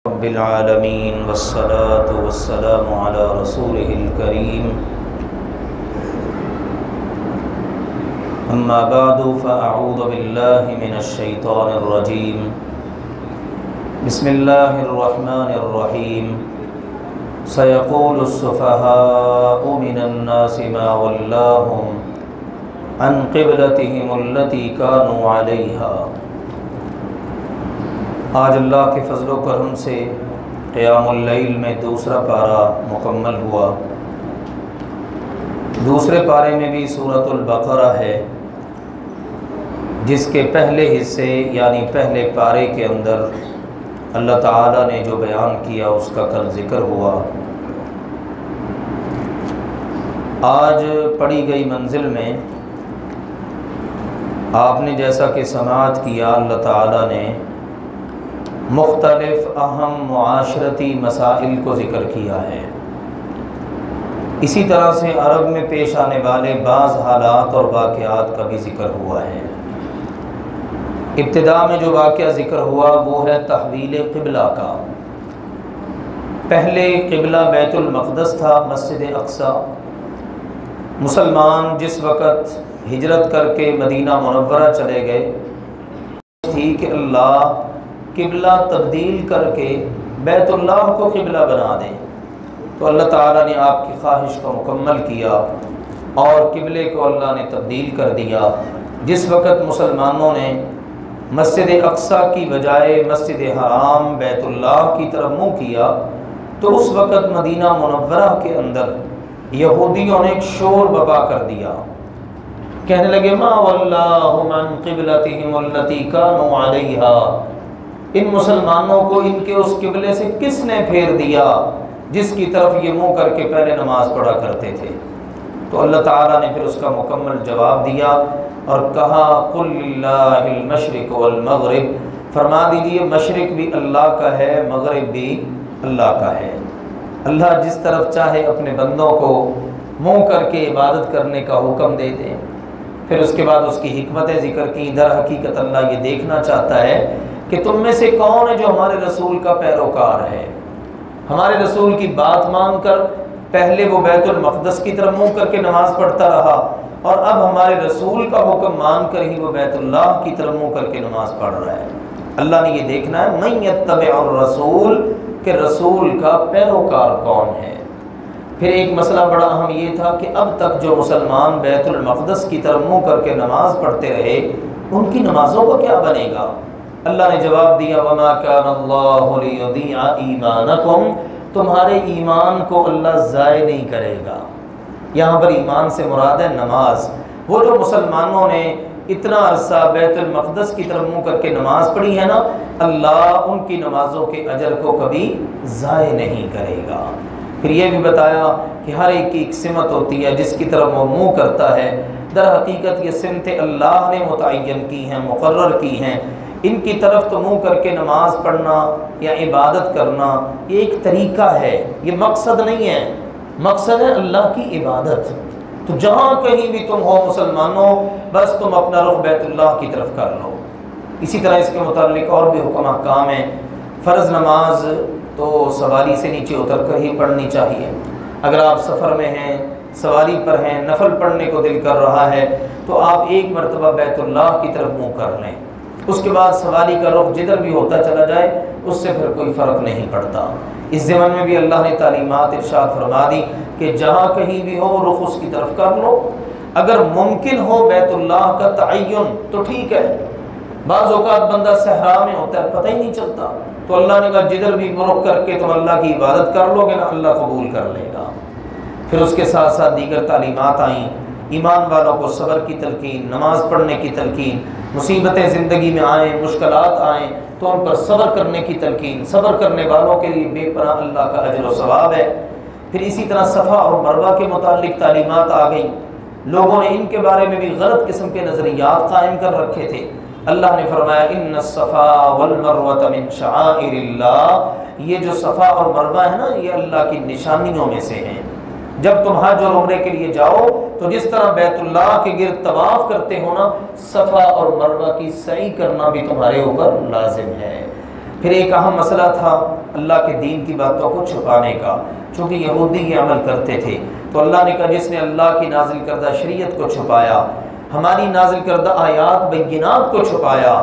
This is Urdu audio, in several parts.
رب العالمين والصلاة والسلام على رسوله الكريم أما بعد فأعوذ بالله من الشيطان الرجيم بسم الله الرحمن الرحيم سيقول السفهاء من الناس ما ولاهم عن قبلتهم التي كانوا عليها۔ آج اللہ کے فضل و کرم سے قیام اللیل میں دوسرا پارہ مکمل ہوا۔ دوسرے پارے میں بھی سورۃ البقرہ ہے، جس کے پہلے حصے یعنی پہلے پارے کے اندر اللہ تعالیٰ نے جو بیان کیا اس کا کل ذکر ہوا۔ آج پڑھی گئی منزل میں آپ نے جیسا کہ سماعت کیا، اللہ تعالیٰ نے مختلف اہم معاشرتی مسائل کو ذکر کیا ہے۔ اسی طرح سے عرب میں پیش آنے والے بعض حالات اور واقعات کا بھی ذکر ہوا ہے۔ ابتدا میں جو واقعہ ذکر ہوا وہ ہے تحویل قبلہ کا۔ پہلے قبلہ بیت المقدس تھا، مسجد اقصی۔ مسلمان جس وقت ہجرت کر کے مدینہ منورہ چلے گئے تھی کہ اللہ قبلہ تبدیل کر کے بیت اللہ کو قبلہ بنا دیں، تو اللہ تعالیٰ نے آپ کی خواہش کو مکمل کیا اور قبلے کو اللہ نے تبدیل کر دیا۔ جس وقت مسلمانوں نے مسجد اقصی کی بجائے مسجد حرام بیت اللہ کی طرف منہ کیا، تو اس وقت مدینہ منورہ کے اندر یہودیوں نے ایک شور برپا کر دیا، کہنے لگے ما ولاہم عن قبلتہم التی کانوا علیہا، ان مسلمانوں کو ان کے اس قبلے سے کس نے پھیر دیا جس کی طرف یہ منہ کر کے پہلے نماز پڑھا کرتے تھے۔ تو اللہ تعالیٰ نے پھر اس کا مکمل جواب دیا اور کہا قل للہ المشرق والمغرب، فرما دیجئے مشرق بھی اللہ کا ہے، مغرب بھی اللہ کا ہے۔ اللہ جس طرف چاہے اپنے بندوں کو منہ کر کے عبادت کرنے کا حکم دے دیں۔ پھر اس کے بعد اس کی حکمتیں ذکر کی۔ در حقیقت اللہ یہ دیکھنا چاہتا ہے کہ تم میں سے کون ہے جو ہمارے رسول کا پیروکار ہے، ہمارے رسول کی بات مان کر پہلے وہ بیت المقدس کی طرف منہ کر کے نماز پڑھتا رہا اور اب ہمارے رسول کا حکم مان کر ہی وہ بیت اللہ کی طرف منہ کر کے نماز پڑھ رہا ہے۔ اللہ نے یہ دیکھنا ہے من یتبع الرسول، کہ رسول کا پیروکار کون ہے۔ پھر ایک مسئلہ بڑا اہم یہ تھا کہ اب تک جو مسلمان بیت المقدس کی طرف منہ کر کے نماز پڑھتے رہے ان کی نمازوں کا کیا بنے گا۔ اللہ نے جواب دیا وما کان اللہ لیضیع ایمانکم، تمہارے ایمان کو اللہ ضائع نہیں کرے گا۔ یہاں پر ایمان سے مراد ہے نماز۔ وہ جو مسلمانوں نے اتنا عرصہ بیت المقدس کی طرف منہ کر کے نماز پڑھی ہے نا، اللہ ان کی نمازوں کے اجر کو کبھی ضائع نہیں کرے گا۔ پھر یہ بھی بتایا کہ ہر ایک کی ایک سمت ہوتی ہے جس کی طرف وہ منہ کرتا ہے۔ در حقیقت یہ سمتیں اللہ نے متعین کی ہیں، مقرر کی ہیں۔ ان کی طرف تو منہ کر کے نماز پڑھنا یا عبادت کرنا یہ ایک طریقہ ہے، یہ مقصد نہیں ہے۔ مقصد ہے اللہ کی عبادت۔ تو جہاں کہیں بھی تم ہو مسلمانوں، بس تم اپنا رخ بیت اللہ کی طرف کر لو۔ اسی طرح اس کے متعلق اور بھی حکم احکام ہیں۔ فرض نماز تو سواری سے نیچے اتر کر ہی پڑھنی چاہیے۔ اگر آپ سفر میں ہیں، سواری پر ہیں، نفل پڑھنے کو دل کر رہا ہے تو آپ ایک مرتبہ بیت اللہ کی طرف منہ کر لیں۔ اس کے بعد سواری کا رخ جدھر بھی ہوتا چلا جائے اس سے پھر کوئی فرق نہیں پڑتا۔ اس ضمن میں بھی اللہ نے تعلیمات ارشاد فرما دی کہ جہاں کہیں بھی ہو رخ اس کی طرف کر لو۔ اگر ممکن ہو بیت اللہ کا تعین تو ٹھیک ہے، بعض اوقات بندہ صحرا میں ہوتا ہے پتہ ہی نہیں چلتا، تو اللہ نے کہا جدھر بھی رخ کر کے تم اللہ کی عبادت کر لو گے نا، اللہ قبول کر لے گا۔ پھر اس کے ساتھ ساتھ دیگر تعلیمات آئیں، ایمان والوں کو صبر کی تلقین، نماز پڑھنے کی تلقین، مصیبتیں زندگی میں آئیں، مشکلات آئیں تو ان پر صبر کرنے کی تلقین۔ صبر کرنے والوں کے لیے بے پناہ اللہ کا اجر و ثواب ہے۔ پھر اسی طرح صفا اور مروہ کے متعلق تعلیمات آ گئیں۔ لوگوں نے ان کے بارے میں بھی غلط قسم کے نظریات قائم کر رکھے تھے۔ اللہ نے فرمایا ان الصفا والمروہ من شعائر اللہ، یہ جو صفا اور مروہ ہے نا یہ اللہ کی نشانیوں میں سے ہیں۔ جب تم حج اور عمرے کے لیے جاؤ تو جس طرح بیت اللہ کے گرد طواف کرتے ہو نا، صفا اور مروہ کی سعی کرنا بھی تمہارے اوپر لازم ہے۔ پھر ایک اہم مسئلہ تھا اللہ کے دین کی باتوں کو چھپانے کا، چونکہ یہودی یہ عمل کرتے تھے، تو اللہ نے کہا جس نے اللہ کی نازل کردہ شریعت کو چھپایا، ہماری نازل کردہ آیات بینات کو چھپایا،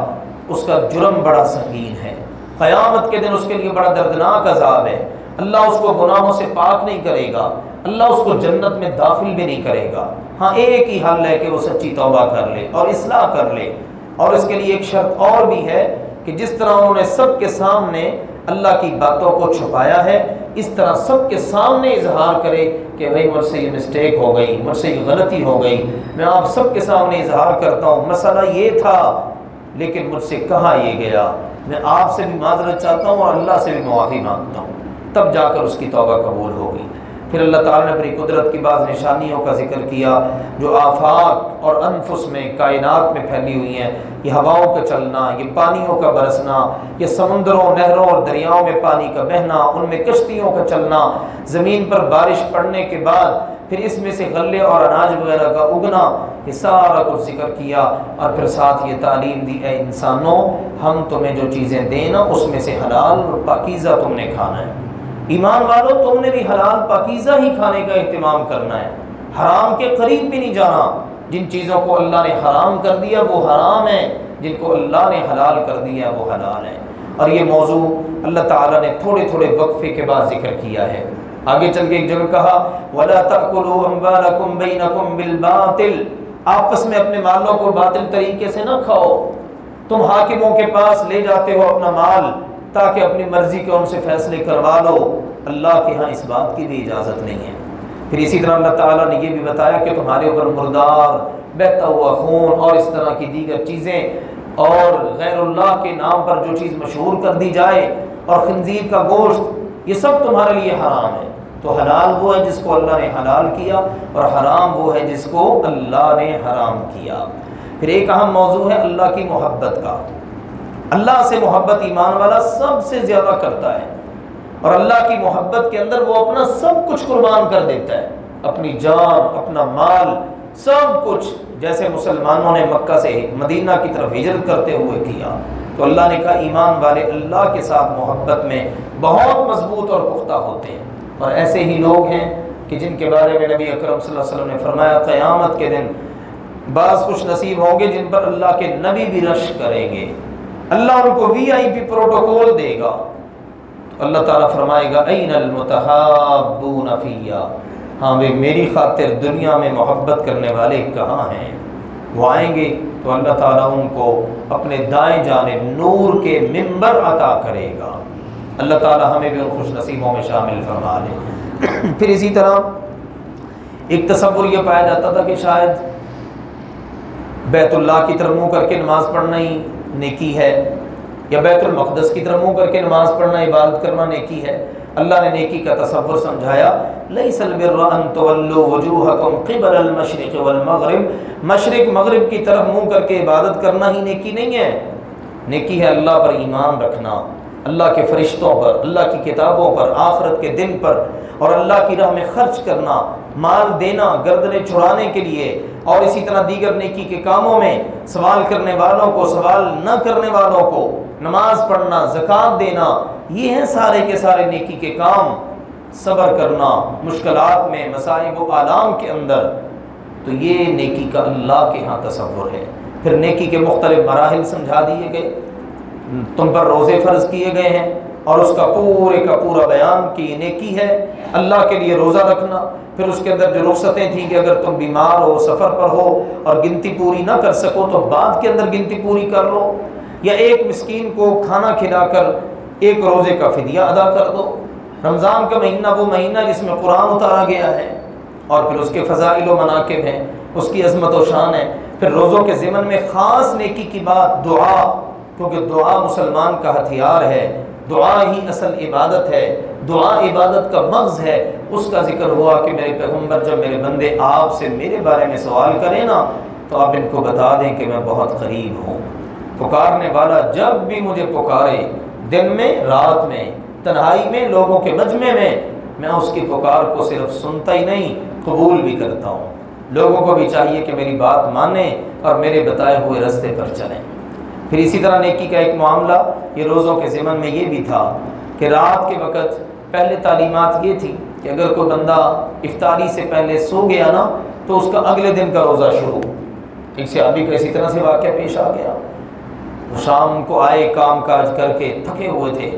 اس کا جرم بڑا سنگین ہے، قیامت کے دن اس کے لیے بڑا دردناک عذاب ہے۔ اللہ اس کو گناہوں سے پاک نہیں کرے گا، اللہ اس کو جنت میں داخل بھی نہیں کرے گا۔ ہاں ایک ہی حل ہے کہ وہ سچی توبہ کر لے اور اصلاح کر لے، اور اس کے لیے ایک شرط اور بھی ہے کہ جس طرح انہوں نے سب کے سامنے اللہ کی باتوں کو چھپایا ہے، اس طرح سب کے سامنے اظہار کرے کہ بھئی مجھ سے یہ مسٹیک ہو گئی، مجھ سے یہ غلطی ہو گئی، میں آپ سب کے سامنے اظہار کرتا ہوں مسئلہ یہ تھا لیکن مجھ سے کہا یہ گیا، میں آپ سے بھی معذرت چاہتا ہوں اور اللہ سے بھی معافی مانگتا ہوں، تب جا کر اس کی توبہ قبول ہوگی۔ پھر اللہ تعالیٰ نے اپنی قدرت کی بعض نشانیوں کا ذکر کیا جو آفاق اور انفس میں، کائنات میں پھیلی ہوئی ہیں، یہ ہواؤں کا چلنا، یہ پانیوں کا برسنا، یہ سمندروں، نہروں اور دریاؤں میں پانی کا بہنا، ان میں کشتیوں کا چلنا، زمین پر بارش پڑنے کے بعد پھر اس میں سے غلے اور اناج وغیرہ کا اگنا، یہ سارا کچھ ذکر کیا، اور پھر ساتھ یہ تعلیم دی اے انسانوں ہم تمہیں جو چیزیں دیں نا اس میں سے حلال اور پاکیزہ تم نے کھانا ہے۔ ایمان والو تم نے بھی حلال پاکیزہ ہی کھانے کا اہتمام کرنا ہے، حرام کے قریب بھی نہیں جانا۔ جن چیزوں کو اللہ نے حرام کر دیا وہ حرام ہے، جن کو اللہ نے حلال کر دیا وہ حلال ہے۔ اور یہ موضوع اللہ تعالیٰ نے تھوڑے تھوڑے وقفے کے بعد ذکر کیا ہے۔ آگے چل کے ایک جگہ کہا وَلَا تَأْكُلُوا أَمْوَالَكُمْ بَيْنَكُمْ بِالْبَاطِلِ، آپس میں اپنے مالوں کو باطل طریقے سے نہ کھاؤ۔ تم حاکموں کے پاس لے جاتے ہو اپنا مال تاکہ اپنی مرضی کے ان سے فیصلے کروا لو، اللہ کے ہاں اس بات کی بھی اجازت نہیں ہے۔ پھر اسی طرح اللہ تعالیٰ نے یہ بھی بتایا کہ تمہارے اوپر مردار، بہتا ہوا خون اور اس طرح کی دیگر چیزیں اور غیر اللہ کے نام پر جو چیز مشہور کر دی جائے اور خنزیر کا گوشت، یہ سب تمہارے لیے حرام ہے۔ تو حلال وہ ہے جس کو اللہ نے حلال کیا اور حرام وہ ہے جس کو اللہ نے حرام کیا۔ پھر ایک اہم موضوع ہے اللہ کی محبت کا۔ اللہ سے محبت ایمان والا سب سے زیادہ کرتا ہے، اور اللہ کی محبت کے اندر وہ اپنا سب کچھ قربان کر دیتا ہے، اپنی جان، اپنا مال، سب کچھ، جیسے مسلمانوں نے مکہ سے مدینہ کی طرف ہجرت کرتے ہوئے کیا۔ تو اللہ نے کہا ایمان والے اللہ کے ساتھ محبت میں بہت مضبوط اور پختہ ہوتے ہیں، اور ایسے ہی لوگ ہیں کہ جن کے بارے میں نبی اکرم صلی اللہ علیہ وسلم نے فرمایا قیامت کے دن بعض خوش نصیب ہوں گے جن پر اللہ کے نبی بھی رشک کریں گے، اللہ ان کو VIP پروٹوکول دے گا۔ تو اللہ تعالیٰ فرمائے گا این المتحابون فیّا، ہاں وہ میری خاطر دنیا میں محبت کرنے والے کہاں ہیں؟ وہ آئیں گے تو اللہ تعالیٰ ان کو اپنے دائیں جانب نور کے منبر عطا کرے گا۔ اللہ تعالیٰ ہمیں بھی ان خوش نصیبوں میں شامل فرما لے۔ پھر اسی طرح ایک تصور یہ پایا جاتا تھا کہ شاید بیت اللہ کی طرف منہ کر کے نماز پڑھنا ہی نیکی ہے، یا بیت المقدس کی طرف منہ کر کے نماز پڑھنا عبادت کرنا نیکی ہے۔ اللہ نے نیکی کا تصور سمجھایا لیس البر ان تولوا وجوہکم قبل المشرق والمغرب، مشرق مغرب کی طرف منہ کر کے عبادت کرنا ہی نیکی نہیں ہے، نیکی ہے اللہ پر ایمان رکھنا، اللہ کے فرشتوں پر، اللہ کی کتابوں پر، آخرت کے دن پر، اور اللہ کی راہ میں خرچ کرنا، مال دینا گردنیں چھڑانے کے لیے، اور اسی طرح دیگر نیکی کے کاموں میں سوال کرنے والوں کو، سوال نہ کرنے والوں کو، نماز پڑھنا، زکوٰۃ دینا، یہ ہیں سارے کے سارے نیکی کے کام۔ صبر کرنا مشکلات میں، مصائب و آلام کے اندر، تو یہ نیکی کا اللہ کے ہاں تصور ہے۔ پھر نیکی کے مختلف مراحل سمجھا دیے گئے، تم پر روزے فرض کیے گئے ہیں اور اس کا پورے کا پورا بیان کہ یہ نیکی ہے اللہ کے لیے روزہ رکھنا۔ پھر اس کے اندر جو رخصتیں تھیں کہ اگر تم بیمار ہو، سفر پر ہو اور گنتی پوری نہ کر سکو تو بعد کے اندر گنتی پوری کر لو، یا ایک مسکین کو کھانا کھلا کر ایک روزے کا فدیہ ادا کر دو۔ رمضان کا مہینہ وہ مہینہ جس میں قرآن اتارا گیا ہے، اور پھر اس کے فضائل و مناقب ہیں، اس کی عظمت و شان ہے۔ پھر روزوں کے ضمن میں خاص نیکی کی بات دعا، کیونکہ دعا مسلمان کا ہتھیار ہے، دعا ہی اصل عبادت ہے، دعا عبادت کا مغز ہے۔ اس کا ذکر ہوا کہ میرے پیغمبر جب میرے بندے آپ سے میرے بارے میں سوال کریں نا تو آپ ان کو بتا دیں کہ میں بہت قریب ہوں۔ پکارنے والا جب بھی مجھے پکارے، دن میں، رات میں، تنہائی میں، لوگوں کے مجمع میں اس کی پکار کو صرف سنتا ہی نہیں قبول بھی کرتا ہوں۔ لوگوں کو بھی چاہیے کہ میری بات مانیں اور میرے بتائے ہوئے راستے پر چلیں۔ پھر اسی طرح نیکی کا ایک معاملہ یہ روزوں کے ضمن میں یہ بھی تھا کہ رات کے وقت پہلے تعلیمات یہ تھی کہ اگر کوئی بندہ افطاری سے پہلے سو گیا نا تو اس کا اگلے دن کا روزہ شروع۔ ایک صحابی کا اسی طرح سے واقعہ پیش آ گیا، وہ شام کو آئے کام کاج کر کے تھکے ہوئے تھے،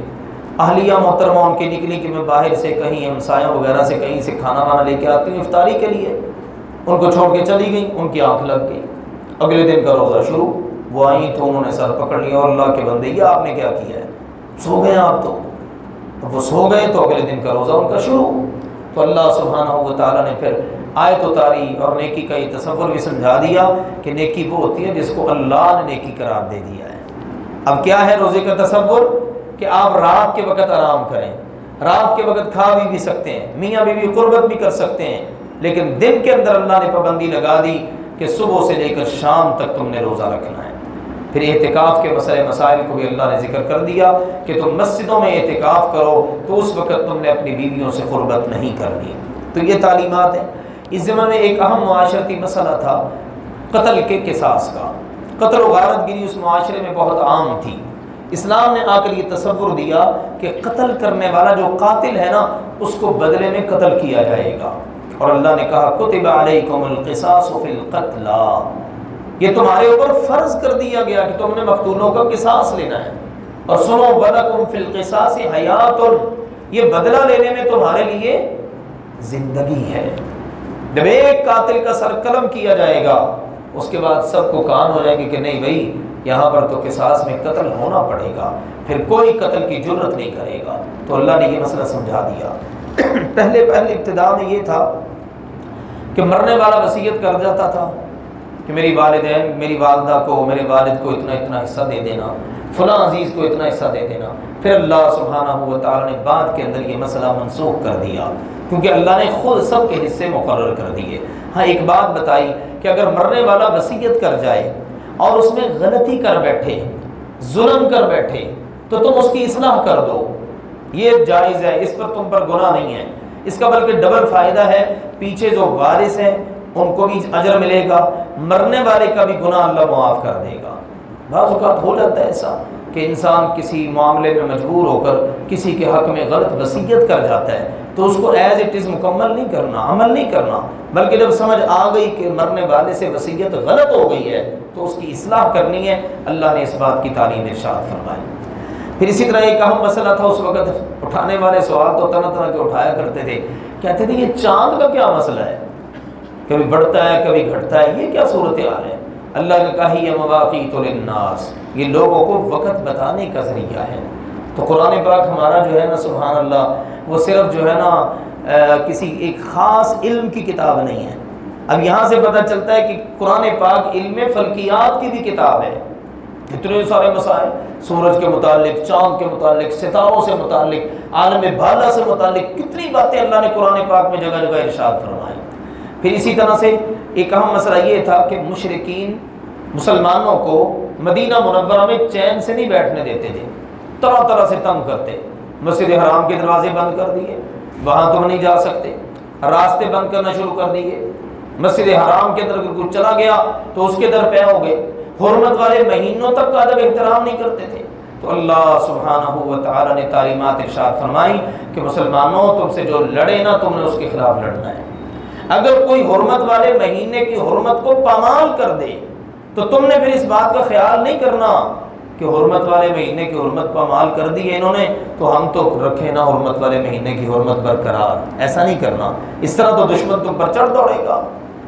اہلیہ محترمہ ان کی نکلی کہ میں باہر سے کہیں ہمسایوں وغیرہ سے کہیں سے کھانا وانا لے کے آتی ہوں افطاری کے لیے، ان کو چھوڑ کے چلی گئیں، ان کی آنکھ لگ گئی، اگلے دن کا روزہ شروع۔ وہ آئیں تو انہوں نے سر پکڑ لیا، اور اللہ کے بندے یہ آپ نے کیا کیا ہے، سو گئے آپ تو وہ سو گئے تو اگلے دن کا روزہ ان کا شروع۔ تو اللہ سبحانہ و تعالیٰ نے پھر آیت اتاری اور نیکی کا یہ تصور بھی سمجھا دیا کہ نیکی وہ ہوتی ہے جس کو اللہ نے نیکی قرار دے دیا ہے۔ اب کیا ہے روزے کا تصور کہ آپ رات کے وقت آرام کریں، رات کے وقت کھا بھی سکتے ہیں، میاں بیوی قربت بھی کر سکتے ہیں، لیکن دن کے اندر اللہ نے پابندی لگا دی کہ صبح سے لے کر شام تک تم نے روزہ رکھنا ہے۔ پھر اعتکاف کے مسائل کو بھی اللہ نے ذکر کر دیا کہ تم مسجدوں میں اعتکاف کرو تو اس وقت تم نے اپنی بیویوں سے قربت نہیں کرنی۔ تو یہ تعلیمات ہیں۔ اس زمانے میں ایک اہم معاشرتی مسئلہ تھا قتل کے قصاص کا۔ قتل و غارت گری اس معاشرے میں بہت عام تھی۔ اسلام نے آ کر یہ تصور دیا کہ قتل کرنے والا جو قاتل ہے نا اس کو بدلے میں قتل کیا جائے گا، اور اللہ نے کہا کتب علیکم القصاص فی القتلی، یہ تمہارے اوپر فرض کر دیا گیا کہ تم نے مقتولوں کا قصاص لینا ہے، اور سنو ولکم فی القصاص حیات، یہ بدلہ لینے میں تمہارے لیے زندگی ہے۔ جب ایک قاتل کا سر قلم کیا جائے گا اس کے بعد سب کو کان ہو جائے گی کہ نہیں بھائی یہاں پر تو قصاص میں قتل ہونا پڑے گا، پھر کوئی قتل کی جرت نہیں کرے گا۔ تو اللہ نے یہ مسئلہ سمجھا دیا۔ پہلے ابتدا میں یہ تھا کہ مرنے والا وصیت کر جاتا تھا کہ میری والدین میری والدہ کو میرے والد کو اتنا اتنا حصہ دے دینا، فلاں عزیز کو اتنا حصہ دے دینا۔ پھر اللہ سبحانہ و تعالیٰ نے بعد کے اندر یہ مسئلہ منسوخ کر دیا کیونکہ اللہ نے خود سب کے حصے مقرر کر دیے۔ ہاں ایک بات بتائی کہ اگر مرنے والا وصیت کر جائے اور اس میں غلطی کر بیٹھے، ظلم کر بیٹھے، تو تم اس کی اصلاح کر دو، یہ جائز ہے، اس پر تم پر گناہ نہیں ہے۔ اس کا بلکہ ڈبل فائدہ ہے، پیچھے جو وارث ہیں ان کو بھی اجر ملے گا، مرنے والے کا بھی گناہ اللہ معاف کر دے گا۔ بعض اوقات ہو جاتا ہے ایسا کہ انسان کسی معاملے میں مجبور ہو کر کسی کے حق میں غلط وصیت کر جاتا ہے تو اس کو ایز اٹ از مکمل نہیں کرنا، عمل نہیں کرنا، بلکہ جب سمجھ آ گئی کہ مرنے والے سے وصیت غلط ہو گئی ہے تو اس کی اصلاح کرنی ہے۔ اللہ نے اس بات کی تعلیم ارشاد فرمائی۔ پھر اسی طرح ایک اہم مسئلہ تھا اس وقت، اٹھانے والے سوال تو طرح طرح کے اٹھایا کرتے تھے، کہتے تھے یہ چاند کا کیا مسئلہ ہے، کبھی بڑھتا ہے کبھی گھٹتا ہے، یہ کیا صورتحال ہے؟ اللہ نے کہا یہ مواقیت للناس، یہ لوگوں کو وقت بتانے کا ذریعہ ہے۔ تو قرآن پاک ہمارا جو ہے نا سبحان اللہ وہ صرف جو ہے نا کسی ایک خاص علم کی کتاب نہیں ہے۔ اب یہاں سے پتہ چلتا ہے کہ قرآن پاک علم فلکیات کی بھی کتاب ہے۔ اتنے سارے مسائل سورج کے متعلق، چاند کے متعلق، ستاروں سے متعلق، عالم بالا سے متعلق کتنی باتیں اللہ نے قرآن پاک میں جگہ جگہ ارشاد فرمائی۔ پھر اسی طرح سے ایک اہم مسئلہ یہ تھا کہ مشرکین مسلمانوں کو مدینہ منورہ میں چین سے نہیں بیٹھنے دیتے تھے، طرح طرح سے تنگ کرتے، مسجد حرام کے دروازے بند کر دیے، وہاں تم نہیں جا سکتے، راستے بند کرنا شروع کر دیے، مسجد حرام کے اندر اگر کوئی چلا گیا تو اس کے در پہ ہو گئے، حرمت والے مہینوں تک کا ادب احترام نہیں کرتے تھے۔ تو اللہ سبحانہ و تعالیٰ نے تعلیمات ارشاد فرمائی کہ مسلمانوں تم سے جو لڑے نا تم نے اس کے خلاف لڑنا ہے۔ اگر کوئی حرمت والے مہینے کی حرمت کو پامال کر دے تو تم نے پھر اس بات کا خیال نہیں کرنا کہ حرمت والے مہینے کی حرمت پامال کر دی ہے انہوں نے تو ہم تو رکھے نا حرمت والے مہینے کی حرمت برقرار، ایسا نہیں کرنا۔ اس طرح تو دشمن تم پر چڑھ دوڑے گا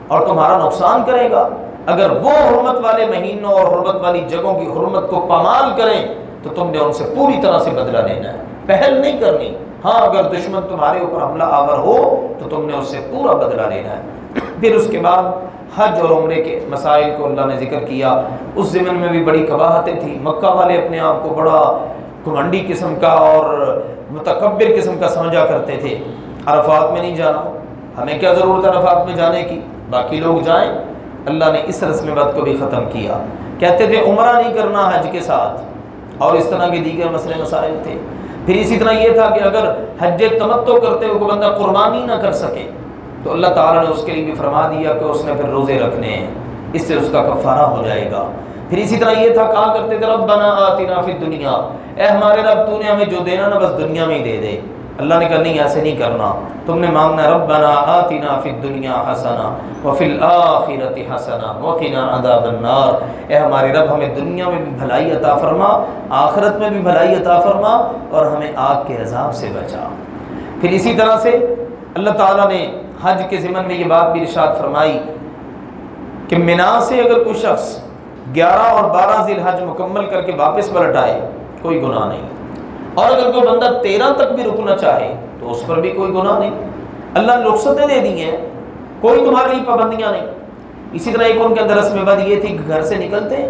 اور تمہارا نقصان کرے گا۔ اگر وہ حرمت والے مہینوں اور حرمت والی جگہوں کی حرمت کو پامال کریں تو تم نے ان سے پوری طرح سے بدلہ لینا ہے، پہل نہیں کرنی۔ ہاں اگر دشمن تمہارے اوپر حملہ آور ہو تو تم نے اس سے پورا بدلہ لینا ہے۔ پھر اس کے بعد حج اور عمرے کے مسائل کو اللہ نے ذکر کیا۔ اس زمن میں بھی بڑی قباحتیں تھیں، مکہ والے اپنے آپ کو بڑا گھمنڈی قسم کا اور متکبر قسم کا سمجھا کرتے تھے۔ عرفات میں نہیں جانا، ہمیں کیا ضرورت ہے عرفات میں جانے کی، باقی لوگ جائیں۔ اللہ نے اس رسم بد کو بھی ختم کیا، کہتے تھے عمرہ نہیں کرنا حج کے ساتھ، اور اس طرح کے دیگر مسئلے مسائل تھے۔ پھر اسی طرح یہ تھا کہ اگر حج تمتع کرتے ہوئے کوئی بندہ قربانی نہ کر سکے تو اللہ تعالیٰ نے اس کے لیے بھی فرما دیا کہ اس نے پھر روزے رکھنے ہیں، اس سے اس کا کفارہ ہو جائے گا۔ پھر اسی طرح یہ تھا، کہا کرتے تھے ربنا آتنا فی الدنیا، اے ہمارے رب تو نے ہمیں جو دینا نا بس دنیا میں ہی دے دے۔ اللہ نے کہا نہیں، ایسے نہیں کرنا، تم نے مانگنا ربنا آتنا فی الدنیا حسنہ وفی الآخرۃ حسنہ وقنا عذاب النار، اے ہمارے رب ہمیں دنیا میں بھی بھلائی عطا فرما، آخرت میں بھی بھلائی عطا فرما، اور ہمیں آگ کے عذاب سے بچا۔ پھر اسی طرح سے اللہ تعالیٰ نے حج کے ضمن میں یہ بات بھی ارشاد فرمائی کہ منا سے اگر کوئی شخص 11 اور 12 ذی الحج مکمل کر کے واپس پلٹ آئے کوئی گناہ نہیں، اور اگر کوئی بندہ 13 تک بھی رکنا چاہے تو اس پر بھی کوئی گناہ نہیں۔ اللہ نے رخصتیں دے دی ہیں، کوئی تمہارے لیے پابندیاں نہیں۔ اسی طرح ایک ان کے اندر رسم بد یہ تھی کہ گھر سے نکلتے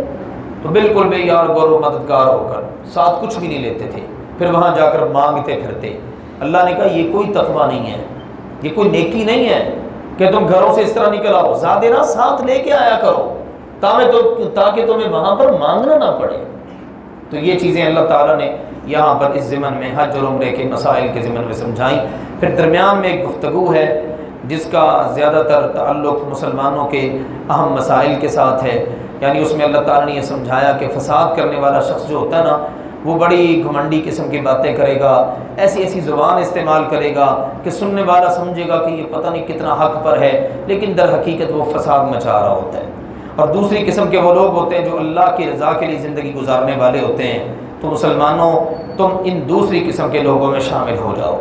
تو بالکل بے یار غور و مددگار ہو کر ساتھ کچھ بھی نہیں لیتے تھے، پھر وہاں جا کر مانگتے پھرتے۔ اللہ نے کہا یہ کوئی تقویٰ نہیں ہے، یہ کوئی نیکی نہیں ہے کہ تم گھروں سے اس طرح نکل آؤ، زیادہ ساتھ لے کے آیا کرو تاکہ تمہیں وہاں پر مانگنا نہ پڑے۔ تو یہ چیزیں اللہ تعالیٰ نے یہاں پر اس ضمن میں حج اور عمرے کے مسائل کے ضمن میں سمجھائیں۔ پھر درمیان میں ایک گفتگو ہے جس کا زیادہ تر تعلق مسلمانوں کے اہم مسائل کے ساتھ ہے، یعنی اس میں اللہ تعالیٰ نے یہ سمجھایا کہ فساد کرنے والا شخص جو ہوتا ہے نا وہ بڑی گھمنڈی قسم کی باتیں کرے گا، ایسی ایسی زبان استعمال کرے گا کہ سننے والا سمجھے گا کہ یہ پتہ نہیں کتنا حق پر ہے، لیکن در حقیقت وہ فساد مچا رہا ہوتا ہے۔ اور دوسری قسم کے وہ لوگ ہوتے ہیں جو اللہ کی رضا کے لیے زندگی گزارنے والے ہوتے ہیں۔ تو مسلمانوں تم ان دوسری قسم کے لوگوں میں شامل ہو جاؤ،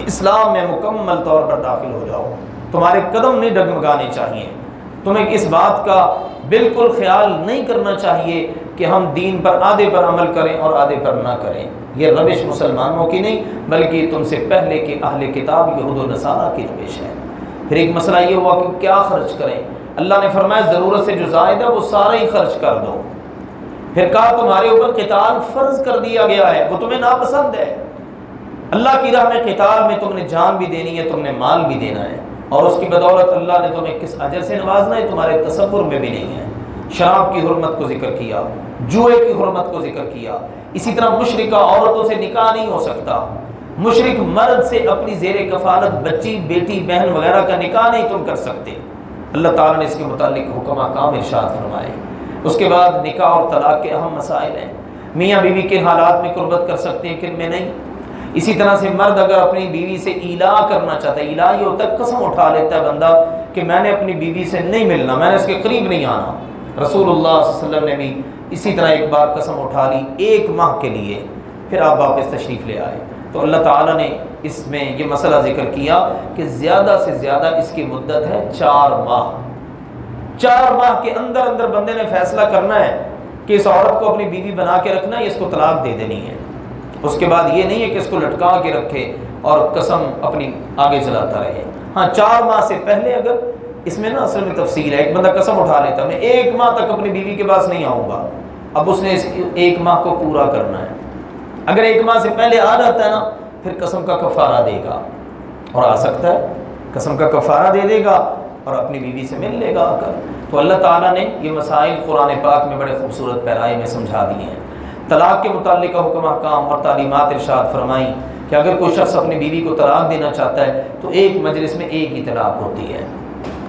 اسلام میں مکمل طور پر داخل ہو جاؤ، تمہارے قدم نہیں ڈگمگانے چاہیے، تمہیں اس بات کا بالکل خیال نہیں کرنا چاہیے کہ ہم دین پر آدھے پر عمل کریں اور آدھے پر نہ کریں۔ یہ روش مسلمانوں کی نہیں بلکہ تم سے پہلے کے اہل کتاب یہود و نصارہ کی روش ہے۔ پھر ایک مسئلہ یہ ہوا کہ کیا خرچ کریں، اللہ نے فرمایا ضرورت سے جو زائد ہے وہ سارا ہی خرچ کر دو۔ پھر کہا تمہارے اوپر قتال فرض کر دیا گیا ہے، وہ تمہیں ناپسند ہے، اللہ کی راہ میں قتال میں تم نے جان بھی دینی ہے، تم نے مال بھی دینا ہے، اور اس کی بدولت اللہ نے تمہیں کس اجر سے نوازنا ہے تمہارے تصور میں بھی نہیں ہے۔ شراب کی حرمت کو ذکر کیا، جوئے کی حرمت کو ذکر کیا، اسی طرح مشرکہ عورتوں سے نکاح نہیں ہو سکتا، مشرک مرد سے اپنی زیر کفالت بچی بیٹی بہن وغیرہ کا نکاح نہیں تم کر سکتے۔ اللہ تعالیٰ نے اس کے متعلق حکم احکام ارشاد فرمائے۔ اس کے بعد نکاح اور طلاق کے اہم مسائل ہیں، میاں بیوی کے حالات میں قربت کر سکتے ہیں کن میں نہیں۔ اسی طرح سے مرد اگر اپنی بیوی سے ایلا کرنا چاہتا ہے، ایلا یہ ہوتا ہے قسم اٹھا لیتا ہے بندہ کہ میں نے اپنی بیوی سے نہیں ملنا، میں نے اس کے قریب نہیں آنا۔ رسول اللہ صلی اللہ علیہ وسلم نے بھی اسی طرح ایک بار قسم اٹھا لی 1 ماہ کے لیے، پھر آپ واپس تشریف لے آئے۔ تو اللہ تعالیٰ نے اس میں یہ مسئلہ ذکر کیا کہ زیادہ سے زیادہ اس کی مدت ہے 4 ماہ۔ 4 ماہ کے اندر اندر بندے نے فیصلہ کرنا ہے کہ اس عورت کو اپنی بیوی بنا کے رکھنا ہے، اس کو طلاق دے دینی ہے۔ اس کے بعد یہ نہیں ہے کہ اس کو لٹکا کے رکھے اور قسم اپنی آگے چلاتا رہے۔ ہاں 4 ماہ سے پہلے اگر اس میں نا اصل میں تفصیل ہے، ایک بندہ قسم اٹھا لیتا ہے میں 1 ماہ تک اپنی بیوی کے پاس نہیں آؤں گا، اب اس نے اس 1 ماہ کو پورا کرنا ہے۔ اگر 1 ماہ سے پہلے آ جاتا ہے نا پھر قسم کا کفارہ دے گا، اور آ سکتا ہے قسم کا کفارہ دے دے گا اور اپنی بیوی سے مل لے گا آ کر۔ تو اللہ تعالیٰ نے یہ مسائل قرآن پاک میں بڑے خوبصورت پیرائے میں سمجھا دیے ہیں۔ طلاق کے متعلق حکم احکام اور تعلیمات ارشاد فرمائیں کہ اگر کوئی شخص اپنی بیوی کو طلاق دینا چاہتا ہے تو ایک مجلس میں ایک ہی طلاق ہوتی ہے،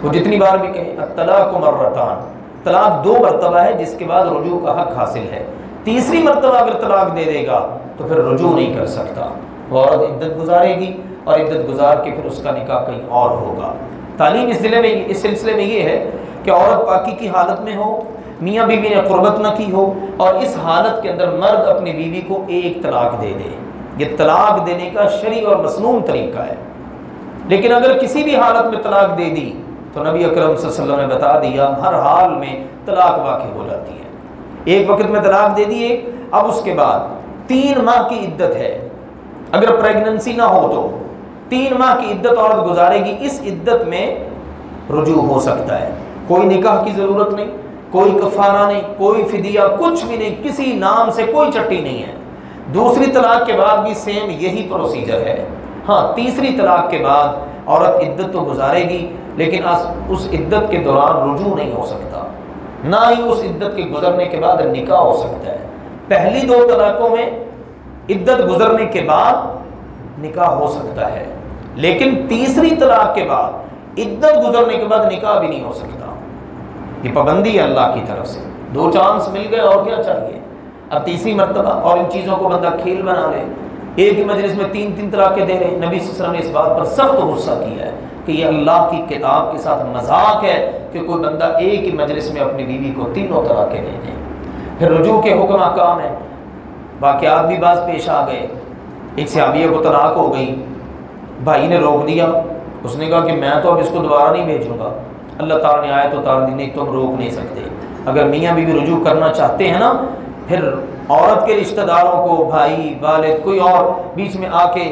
وہ جتنی بار بھی کہے الطلاق مرتان، طلاق 2 مرتبہ ہے جس کے بعد رجوع کا حق حاصل ہے۔ تیسری مرتبہ اگر طلاق دے دے گا تو پھر رجوع نہیں کر سکتا، وہ عورت عدت گزارے گی اور عدت گزار کے پھر اس کا نکاح کہیں اور ہوگا۔ تعلیم اس سلسلے میں یہ ہے کہ عورت پاکی کی حالت میں ہو، میاں بیوی نے قربت نہ کی ہو، اور اس حالت کے اندر مرد اپنی بیوی کو 1 طلاق دے دے، یہ طلاق دینے کا شرعی اور مسنون طریقہ ہے۔ لیکن اگر کسی بھی حالت میں طلاق دے دی تو نبی اکرم صلی اللہ علیہ وسلم نے بتا دیا ہر حال میں طلاق واقع ہو جاتی ہے۔ ایک وقت میں طلاق دے دی اب اس کے بعد 3 ماہ کی عدت ہے، اگر پریگننسی نہ ہو تو 3 ماہ کی عدت عورت گزارے گی، اس عدت میں رجوع ہو سکتا ہے، کوئی نکاح کی ضرورت نہیں، کوئی کفارہ نہیں، کوئی فدیہ، کچھ بھی نہیں، کسی نام سے کوئی چٹی نہیں ہے۔ دوسری طلاق کے بعد بھی سیم یہی پروسیجر ہے۔ ہاں تیسری طلاق کے بعد عورت عدت تو گزارے گی لیکن اس عدت کے دوران رجوع نہیں ہو سکتا، نہ ہی اس عدت کے گزرنے کے بعد نکاح ہو سکتا ہے۔ پہلی 2 طلاقوں میں عدت گزرنے کے بعد نکاح ہو سکتا ہے، لیکن تیسری طلاق کے بعد عدت گزرنے کے بعد نکاح بھی نہیں ہو سکتا۔ یہ پابندی ہے اللہ کی طرف سے، 2 چانس مل گئے اور کیا چاہیے. اب تیسری مرتبہ اور ان چیزوں کو بندہ کھیل بنا لے. ایک ہی مجلس میں 3 طلاقیں دے رہے ہیں. نبی صلی اللہ علیہ وسلم نے اس بات پر سخت غصہ کیا ہے کہ یہ اللہ کی کتاب کے ساتھ مذاق ہے کہ کوئی بندہ ایک ہی مجلس میں اپنی بیوی کو 3 طلاقیں دے دیں. پھر رجوع کے حکم احکام ہیں. واقعات بھی بعض پیش آ گئے. ایک صحابیہ کو طلاق ہو گئی, بھائی نے روک دیا. اس نے کہا کہ میں تو اب اس کو دوبارہ نہیں بھیجوں گا. اللہ تعالیٰ نے آیت اتار دی, نہیں تم روک نہیں سکتے. اگر میاں بیوی رجوع کرنا چاہتے ہیں نا, پھر عورت کے رشتہ داروں کو, بھائی والد کوئی اور بیچ میں آ کے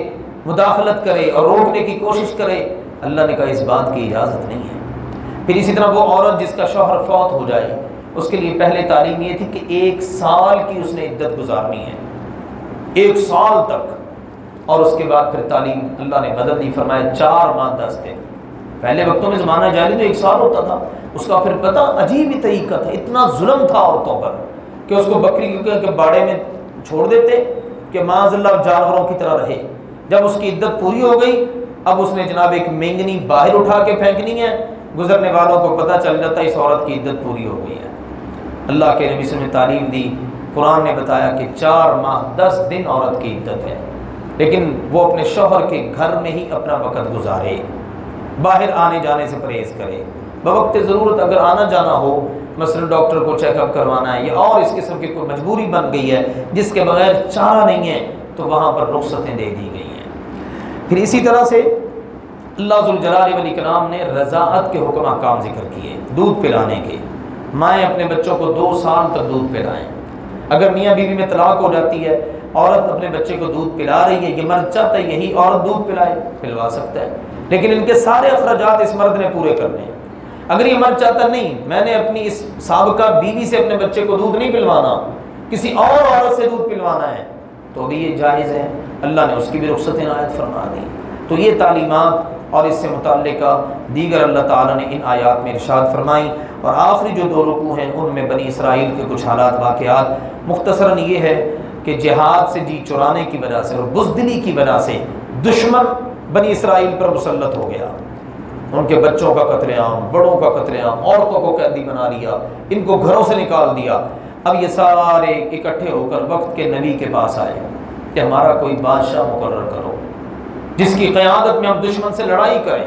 مداخلت کرے اور روکنے کی کوشش کرے, اللہ نے کہا اس بات کی اجازت نہیں ہے. پھر اسی طرح وہ عورت جس کا شوہر فوت ہو جائے, اس کے لیے پہلے تعلیم یہ تھی کہ 1 سال کی اس نے عدت گزارنی ہے, 1 سال تک. اور اس کے بعد پھر تعلیم اللہ نے بدل دی, فرمایا 4 ماہ 10 دن. پہلے وقتوں میں زمانہ جاہلی تو 1 سال ہوتا تھا. اس کا پھر پتہ عجیب ہی طریقہ تھا, اتنا ظلم تھا عورتوں پر کہ اس کو بکری کے باڑے میں چھوڑ دیتے کہ معاذ اللہ جانوروں کی طرح رہے. جب اس کی عدت پوری ہو گئی, اب اس نے جناب ایک مینگنی باہر اٹھا کے پھینکنی ہے. گزرنے والوں کو پتہ چل جاتا ہے اس عورت کی عدت پوری ہو گئی ہے. اللہ کے نبی صلی اللہ علیہ وسلم نے تعلیم دی, قرآن نے بتایا کہ 4 ماہ 10 دن عورت کی عدت ہے, لیکن وہ اپنے شوہر کے گھر میں ہی اپنا وقت گزارے, باہر آنے جانے سے پرہیز کرے. بوقت ضرورت اگر آنا جانا ہو, مثلا ڈاکٹر کو چیک اپ کروانا ہے یا اور اس قسم کی کوئی مجبوری بن گئی ہے جس کے بغیر چارہ نہیں ہے, تو وہاں پر رخصتیں دے دی گئی ہیں. پھر اسی طرح سے اللہ ذوالجلال والاکرام نے رضاعت کے حکم احکام ذکر کیے, دودھ پلانے کے. مائیں اپنے بچوں کو 2 سال تک دودھ پلائیں. اگر میاں بیوی میں طلاق ہو جاتی ہے, عورت اپنے بچے کو دودھ پلا رہی ہے, یہ مرد چاہتا ہے یہی عورت دودھ پلائے, پلوا سکتا ہے, لیکن ان کے سارے اخراجات اس مرد نے پورے کرنے ہیں. اگر یہ مرد چاہتا نہیں میں نے اپنی اس سابقہ بیوی سے اپنے بچے کو دودھ نہیں پلوانا, کسی اور عورت سے دودھ پلوانا ہے, تو بھی یہ جائز ہے. اللہ نے اس کی بھی رخصتیں عنایت فرما دی. تو یہ تعلیمات اور اس سے متعلقہ دیگر اللہ تعالیٰ نے ان آیات میں ارشاد فرمائیں. اور آخری جو 2 رکوع ہیں ان میں بنی اسرائیل کے کچھ حالات واقعات. مختصراً یہ ہے کہ جہاد سے جی چرانے کی وجہ سے اور بزدلی کی وجہ سے دشمن بنی اسرائیل پر مسلط ہو گیا. ان کے بچوں کا قتل عام, بڑوں کا قتل عام, عورتوں کو قیدی بنا لیا, ان کو گھروں سے نکال دیا. اب یہ سارے اکٹھے ہو کر وقت کے نبی کے پاس آئے کہ ہمارا کوئی بادشاہ مقرر کرو جس کی قیادت میں ہم دشمن سے لڑائی کریں.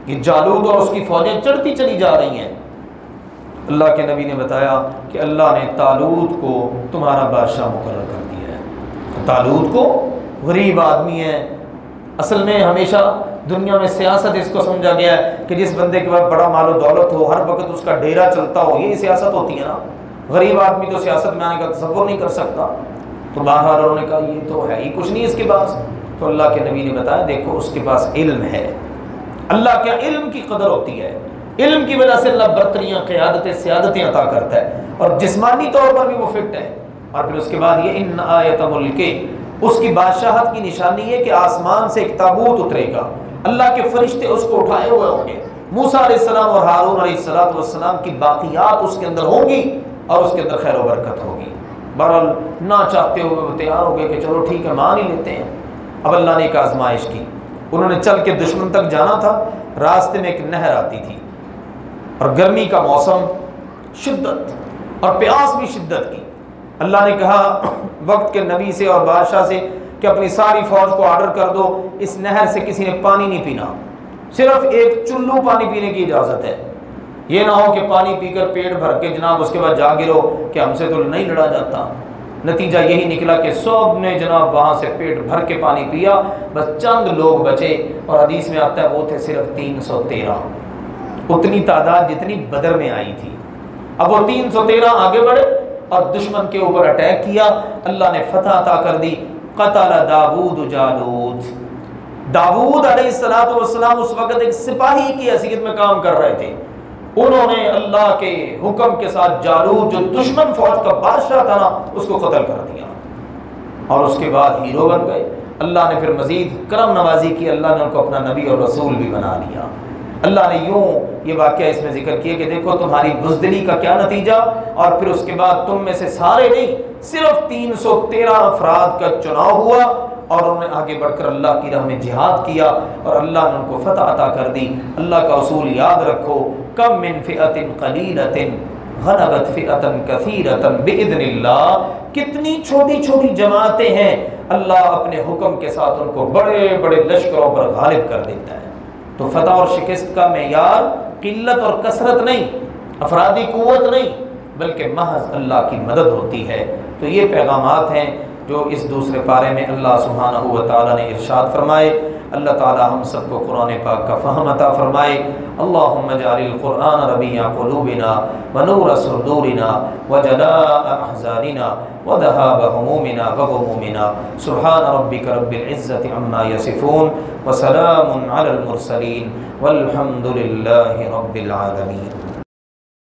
یہ جالوت اور اس کی فوجیں چڑھتی چلی جا رہی ہیں. اللہ کے نبی نے بتایا کہ اللہ نے طالوت کو تمہارا بادشاہ مقرر کر دیا ہے. طالوت کو غریب آدمی ہے. اصل میں ہمیشہ دنیا میں سیاست اس کو سمجھا گیا ہے کہ جس بندے کے پاس بڑا مال و دولت ہو, ہر وقت اس کا ڈیرا چلتا ہو, یہی سیاست ہوتی ہے نا. غریب آدمی تو سیاست میں آنے کا تصور نہیں کر سکتا. تو بہرحال انہوں نے کہا یہ تو ہے ہی کچھ نہیں اس کے پاس. تو اللہ کے نبی نے بتایا دیکھو اس کے پاس علم ہے. اللہ کے علم کی قدر ہوتی ہے. علم کی وجہ سے اللہ برتریاں, قیادتیں, سیادتیں عطا کرتا ہے, اور جسمانی طور پر بھی وہ فٹ ہے. اور پھر اس کے بعد یہ ان آیت ملک, اس کی بادشاہت کی نشانی ہے کہ آسمان سے ایک تابوت اترے گا, اللہ کے فرشتے اس کو اٹھائے ہوئے ہوں گے. موسیٰ علیہ السلام اور ہارون علیہ السلام کی باقیات اس کے اندر ہوں گی اور اس کے اندر خیر و برکت ہوگی. بہرحال نہ چاہتے ہوئے وہ تیار ہو گئے کہ چلو ٹھیک ہے مان ہی لیتے ہیں. اب اللہ نے ایک آزمائش کی. انہوں نے چل کے دشمن تک جانا تھا. راستے میں ایک نہر آتی تھی اور گرمی کا موسم, شدت اور پیاس بھی شدت کی. اللہ نے کہا وقت کے نبی سے اور بادشاہ سے کہ اپنی ساری فوج کو آرڈر کر دو, اس نہر سے کسی نے پانی نہیں پینا, صرف ایک چلو پانی پینے کی اجازت ہے. یہ نہ ہو کہ پانی پی کر پیٹ بھر کے جناب اس کے بعد جا گرو کہ ہم سے تو نہیں لڑا جاتا. نتیجہ یہی نکلا کہ سب نے جناب وہاں سے پیٹ بھر کے پانی پیا, بس چند لوگ بچے. اور حدیث میں آتا ہے وہ تھے صرف 313, اتنی تعداد جتنی بدر میں آئی تھی. اب وہ 313 آگے بڑھے اور دشمن کے اوپر اٹیک کیا. اللہ نے فتح عطا کر دی. قتل داود جالوت. داود علیہ السلام اس وقت ایک سپاہی کی حیثیت میں کام کر رہے تھے. انہوں نے اللہ کے حکم کے ساتھ جالوت جو دشمن فوج کا بادشاہ تھا نا, اس کو قتل کر دیا اور اس کے بعد ہیرو بن گئے. اللہ نے پھر مزید کرم نوازی کی, اللہ نے ان کو اپنا نبی اور رسول بھی بنا لیا. اللہ نے یوں یہ واقعہ اس میں ذکر کیا کہ دیکھو تمہاری بزدلی کا کیا نتیجہ. اور پھر اس کے بعد تم میں سے سارے نہیں, صرف 313 افراد کا چناؤ ہوا اور انہوں نے آگے بڑھ کر اللہ کی راہ میں جہاد کیا اور اللہ نے ان کو فتح عطا کر دی. اللہ کا اصول یاد رکھو, کم من فئۃ قلیلۃ غلبت فئۃ کثیرۃ باذن اللہ، کتنی چھوٹی چھوٹی جماعتیں ہیں، اللہ اپنے حکم کے ساتھ ان کو بڑے بڑے لشکروں پر غالب کر دیتا ہے۔ تو فتح اور شکست کا معیار قلت اور کثرت نہیں، افرادی قوت نہیں، بلکہ محض اللہ کی مدد ہوتی ہے۔ تو یہ پیغامات ہیں جو اس دوسرے پارے میں اللہ سبحانہ و تعالیٰ نے ارشاد فرمائے۔ اللہ تعالیٰ ہم سب کو قرآن پاک کا فہم عطا فرمائے۔ اللہم اجعل القرآن ربیع قلوبنا ونور صدورنا وجلاء احزاننا وذهاب همومنا وغمومنا سبحان ربک رب العزة عما یصفون وسلام علی المرسلین والحمد للہ رب العالمین۔